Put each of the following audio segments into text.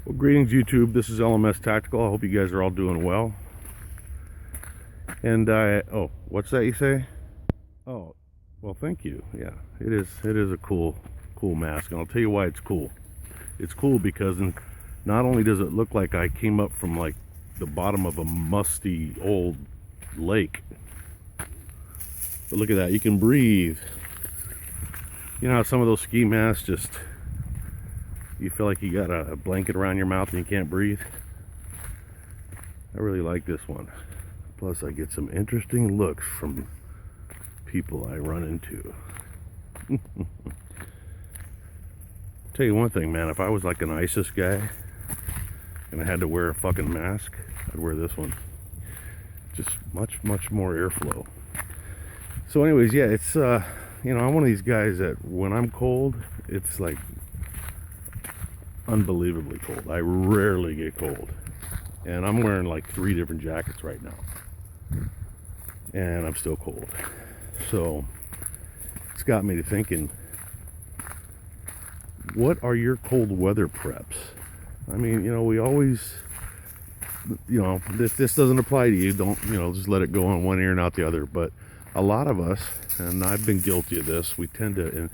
Well, greetings YouTube, this is LMS Tactical. I hope you guys are all doing well. And oh, what's that you say? Oh, well, thank you. Yeah, it is a cool mask, and I'll tell you why it's cool. It's cool because not only does it look like I came up from like the bottom of a musty old lake, but look at that, you can breathe. You know how some of those ski masks just, you feel like you got a blanket around your mouth and you can't breathe? I really like this one. Plus I get some interesting looks from people I run into. Tell you one thing, man, if I was like an ISIS guy and I had to wear a fucking mask, I'd wear this one. Just much more airflow. So anyways, yeah, it's you know, I'm one of these guys that when I'm cold, it's like unbelievably cold. I rarely get cold, and I'm wearing like 3 different jackets right now, and I'm still cold. So it's got me to thinking, what are your cold weather preps? I mean, you know, we always, you know, if this doesn't apply to you, don't, you know, just let it go on one ear and out the other. But a lot of us, and I've been guilty of this, we tend to,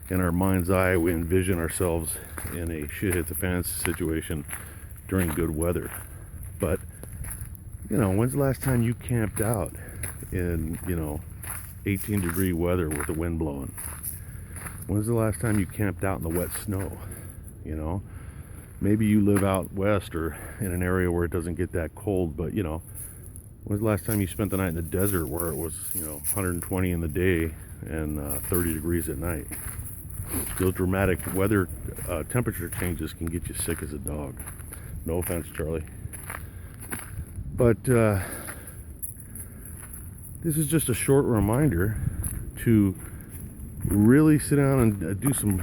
in our mind's eye, we envision ourselves in a shit hit the fan situation during good weather. But, you know, when's the last time you camped out in, you know, 18-degree weather with the wind blowing? When's the last time you camped out in the wet snow? You know, maybe you live out west or in an area where it doesn't get that cold, but, you know, when's the last time you spent the night in the desert where it was, you know, 120 in the day and 30 degrees at night? Those dramatic weather temperature changes can get you sick as a dog. No offense, Charlie. But this is just a short reminder to really sit down and do some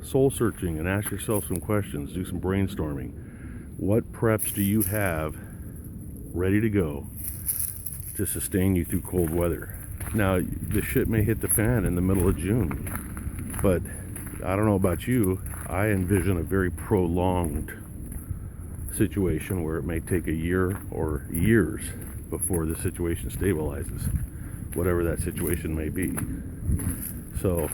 soul searching and ask yourself some questions, do some brainstorming. What preps do you have ready to go to sustain you through cold weather? Now, the shit may hit the fan in the middle of June, but I don't know about you, I envision a very prolonged situation where it may take a year or years before the situation stabilizes, whatever that situation may be. So,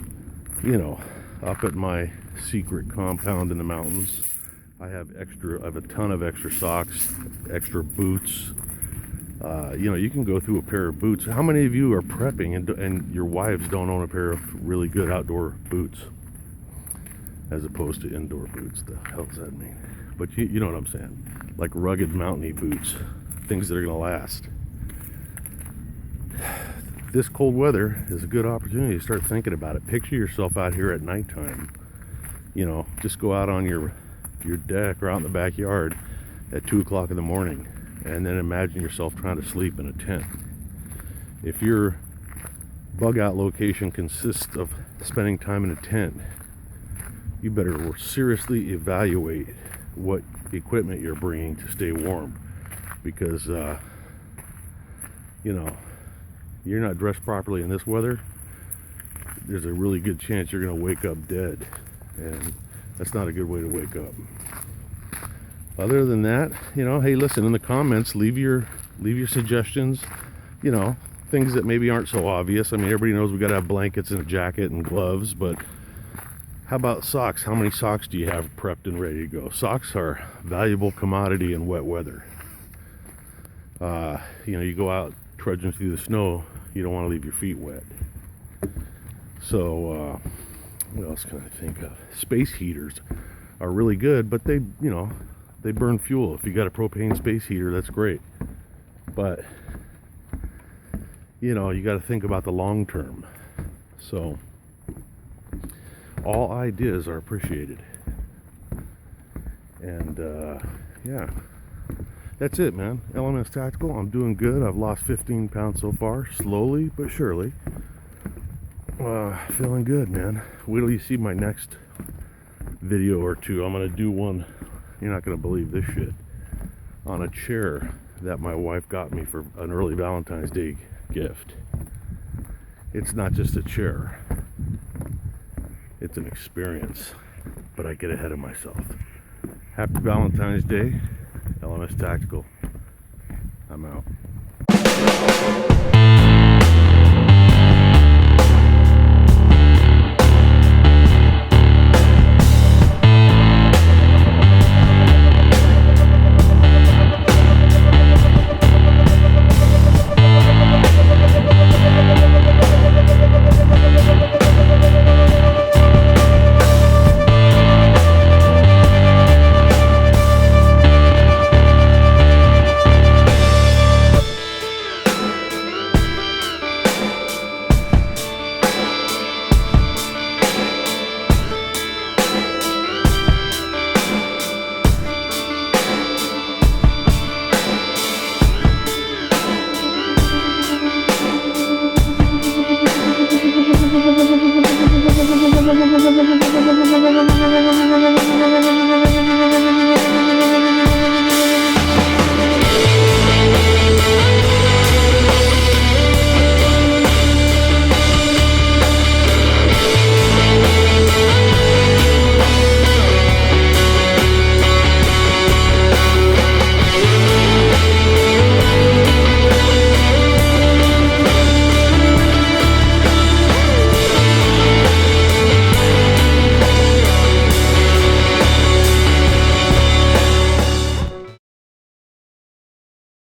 you know, up at my secret compound in the mountains, I have a ton of extra socks, extra boots. You know, you can go through a pair of boots. How many of you are prepping and your wives don't own a pair of really good outdoor boots as opposed to indoor boots? The hell does that mean? But you know what I'm saying, like rugged mountainy boots, things that are gonna last. This cold weather is a good opportunity to start thinking about it. Picture yourself out here at nighttime. You know, just go out on your deck or out in the backyard at 2 o'clock in the morning, and then imagine yourself trying to sleep in a tent. If your bug out location consists of spending time in a tent, you better seriously evaluate what equipment you're bringing to stay warm, because you know, you're not dressed properly in this weather, there's a really good chance you're going to wake up dead, and that's not a good way to wake up. Other than that, you know, hey, listen, in the comments, leave your suggestions, you know, things that maybe aren't so obvious. I mean, everybody knows we got to have blankets and a jacket and gloves, but how about socks? How many socks do you have prepped and ready to go? Socks are a valuable commodity in wet weather. You know, you go out trudging through the snow, you don't want to leave your feet wet. So what else can I think of? Space heaters are really good, but they, you know, they burn fuel. If you got a propane space heater, that's great, but you know, you got to think about the long term. So all ideas are appreciated. And yeah, that's it, man. LMS Tactical, I'm doing good. I've lost 15 pounds so far, slowly but surely. Feeling good, man. Wait till you see my next video or two. I'm gonna do one, you're not gonna believe this shit, on a chair that my wife got me for an early Valentine's Day gift. It's not just a chair, it's an experience, but I get ahead of myself. Happy Valentine's Day, LMS Tactical. I'm out.